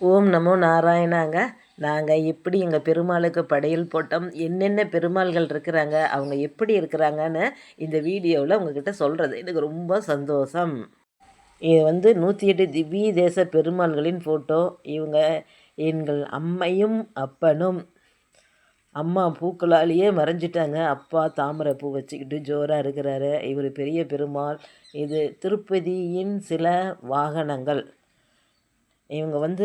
ஓம் நமோ நாராயணாங்க. நாங்கள் எப்படி எங்கள் பெருமாளுக்கு படையல் போட்டோம், என்னென்ன பெருமாள்கள் இருக்கிறாங்க, அவங்க எப்படி இருக்கிறாங்கன்னு இந்த வீடியோவில் உங்ககிட்ட சொல்கிறது எனக்கு ரொம்ப சந்தோஷம். இது 108 திவ்ய தேச பெருமாள்களின் ஃபோட்டோ. இவங்க எங்கள் அம்மையும் அப்பனும். அம்மா பூக்களாலேயே மறைஞ்சிட்டாங்க. அப்பா தாமரை பூ வச்சுக்கிட்டு ஜோராக இருக்கிறாரு. இவர் பெரிய பெருமாள். இது திருப்பதியின் சில வாகனங்கள். இவங்க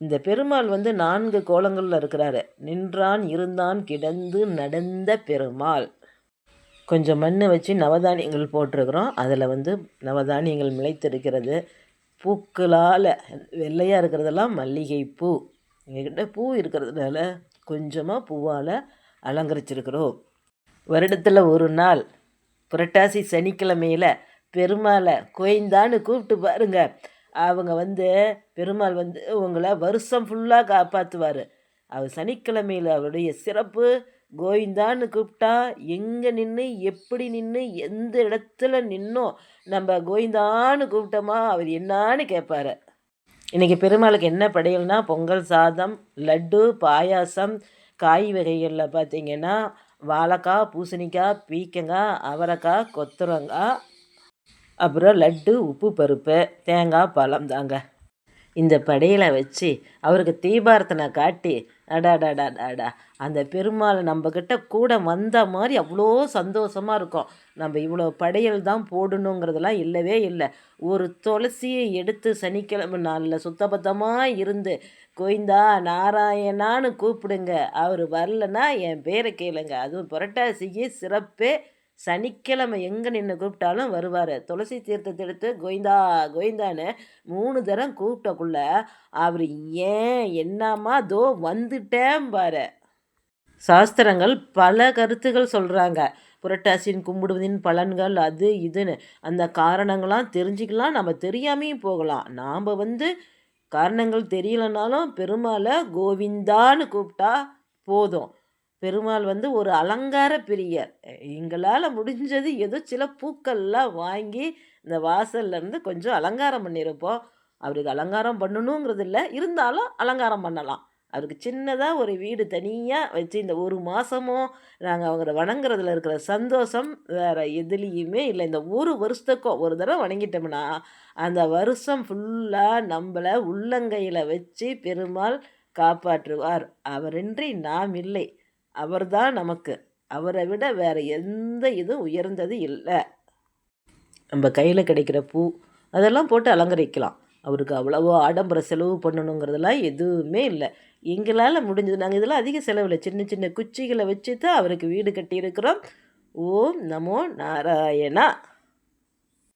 இந்த பெருமாள் 4 கோலங்களில் இருக்கிறாரு. நின்றான், இருந்தான், கிடந்து, நடந்த பெருமாள். கொஞ்சம் மண் வச்சு நவதானியங்கள் போட்டிருக்கிறோம். அதில் நவதானியங்கள் முளைத்திருக்கிறது. பூக்களால் வெள்ளையாக இருக்கிறதெல்லாம் மல்லிகை பூ. எங்ககிட்ட பூ இருக்கிறதுனால கொஞ்சமாக பூவால் அலங்கரிச்சிருக்கிறோம். வருடத்தில் ஒரு நாள் புரட்டாசி சனிக்கிழமையில் பெருமாளை கோயந்தான்னு கூப்பிட்டு பாருங்க. அவங்க பெருமாள் உங்களை வருஷம் ஃபுல்லாக காப்பாற்றுவார். அவர் சனிக்கிழமையில் அவருடைய சிறப்பு. கோவிந்தான்னு கூப்பிட்டா எங்கே நின்று எப்படி நின்று எந்த இடத்துல நின்னோம் நம்ம கோவிந்தான்னு கூப்பிட்டோமா அவர் என்னான்னு கேட்பார். இன்றைக்கி பெருமாளுக்கு என்ன படையல்னா பொங்கல் சாதம், லட்டு, பாயாசம், காய் வகைகளில் பார்த்திங்கன்னா வாழைக்காய், பூசணிக்காய், பீக்கங்காய், அவரைக்காய், கொத்தரங்காய், அப்புறம் லட்டு, உப்பு பருப்பு, தேங்காய், பழம் தாங்க. இந்த படையலை வச்சு அவருக்கு தீபார்த்தனை காட்டி அடாடாடாடாடா அந்த பெருமாள் நம்மக்கிட்ட கூட வந்த மாதிரி அவ்வளோ சந்தோஷமாக இருக்கும். நம்ம இவ்வளோ படையல் தான் போடணுங்கிறதெல்லாம் இல்லவே இல்லை. ஒரு துளசியை எடுத்து சனிக்கிழமை நாளில் சுத்தபத்தமாக இருந்து கோவிந்தா நாராயணான்னு கூப்பிடுங்க. அவர் வரலன்னா என் பேரை கேளுங்க. அதுவும் புரட்டாசிக்கு சிறப்பே. சனிக்கிழமை எங்கே நின்று கூப்பிட்டாலும் வருவார். துளசி தீர்த்தத்தை எடுத்து கோவிந்தா கோவிந்தான்னு 3 தரம் கூப்பிட்டக்குள்ள அவர் ஏன் என்னம்மா தோ வந்துட்டேன் பாரு. சாஸ்திரங்கள் பல கருத்துகள் சொல்கிறாங்க. புரட்டாசின் கும்பிடுவதின் பலன்கள் அது இதுன்னு அந்த காரணங்கள்லாம் தெரிஞ்சுக்கலாம். நம்ம தெரியாமையும் போகலாம். நாம் காரணங்கள் தெரியலனாலும் பெருமாளை கோவிந்தான்னு கூப்பிட்டா போதும். பெருமாள் ஒரு அலங்கார பிரியர். எங்களால் முடிஞ்சது ஏதோ சில பூக்கள்லாம் வாங்கி இந்த வாசல்லேருந்து கொஞ்சம் அலங்காரம் பண்ணியிருப்போம். அவருக்கு அலங்காரம் பண்ணணுங்கிறது இல்லை, இருந்தாலும் அலங்காரம் பண்ணலாம். அவருக்கு சின்னதாக ஒரு வீடு தனியாக வச்சு இந்த ஒரு மாதமும் நாங்கள் அவங்கள வணங்குறதுல இருக்கிற சந்தோஷம் வேறு எதுலேயுமே இல்லை. இந்த ஒரு வருஷத்துக்கும் ஒரு தடவை வணங்கிட்டோம்னா அந்த வருஷம் ஃபுல்லாக நம்மளை உள்ளங்கையில் வச்சு பெருமாள் காப்பாற்றுவார். அவரின்றி நாம் இல்லை. அவர்தான் நமக்கு. அவரை விட வேறு எந்த இதுவும் உயர்ந்தது இல்லை. நம்ம கையில் கிடைக்கிற பூ அதெல்லாம் போட்டு அலங்கரிக்கலாம். அவருக்கு அவ்வளவோ ஆடம்பர செலவு பண்ணணுங்கிறதெல்லாம் எதுவுமே இல்லை. எங்களால் முடிஞ்சது நாங்கள் இதெல்லாம் அதிக செலவில் சின்ன சின்ன குச்சிகளை வச்சு தான் அவருக்கு வீடு கட்டியிருக்கிறோம். ஓம் நமோ நாராயணா.